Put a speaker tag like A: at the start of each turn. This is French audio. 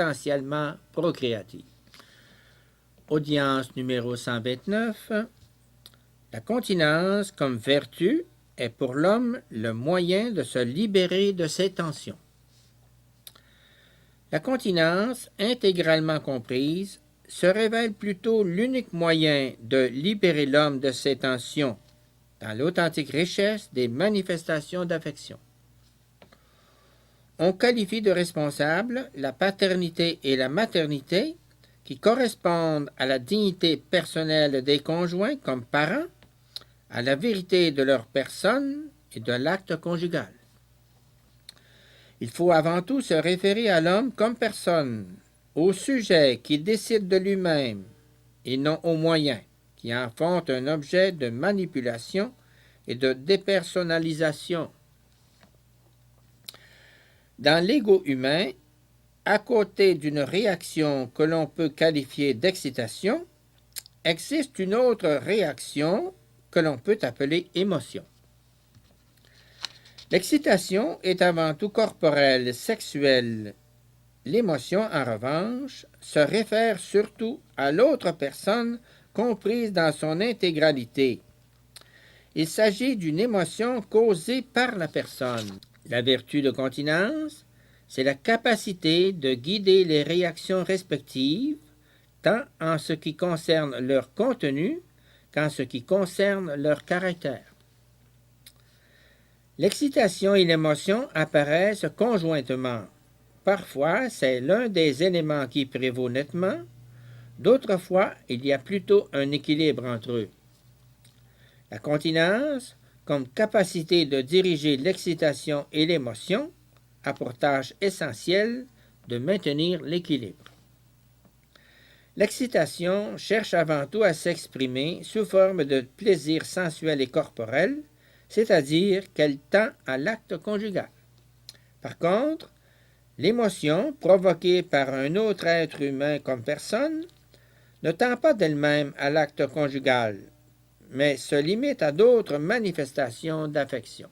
A: potentiellement procréative. Audience numéro 129. La continence comme vertu est pour l'homme le moyen de se libérer de ses tensions. La continence, intégralement comprise, se révèle plutôt l'unique moyen de libérer l'homme de ses tensions dans l'authentique richesse des manifestations d'affection. On qualifie de responsables la paternité et la maternité qui correspondent à la dignité personnelle des conjoints comme parents, à la vérité de leur personne et de l'acte conjugal. Il faut avant tout se référer à l'homme comme personne, au sujet qui décide de lui-même, et non aux moyens, qui en font un objet de manipulation et de dépersonnalisation. Dans l'ego humain, à côté d'une réaction que l'on peut qualifier d'excitation, existe une autre réaction que l'on peut appeler émotion. L'excitation est avant tout corporelle, sexuelle. L'émotion, en revanche, se réfère surtout à l'autre personne comprise dans son intégralité. Il s'agit d'une émotion causée par la personne. La vertu de continence, c'est la capacité de guider les réactions respectives, tant en ce qui concerne leur contenu qu'en ce qui concerne leur caractère. L'excitation et l'émotion apparaissent conjointement. Parfois, c'est l'un des éléments qui prévaut nettement, d'autres fois, il y a plutôt un équilibre entre eux. La continence, comme capacité de diriger l'excitation et l'émotion, a pour tâche essentielle de maintenir l'équilibre. L'excitation cherche avant tout à s'exprimer sous forme de plaisir sensuel et corporel, c'est-à-dire qu'elle tend à l'acte conjugal. Par contre, l'émotion, provoquée par un autre être humain comme personne, ne tend pas d'elle-même à l'acte conjugal, mais se limite à d'autres manifestations d'affection.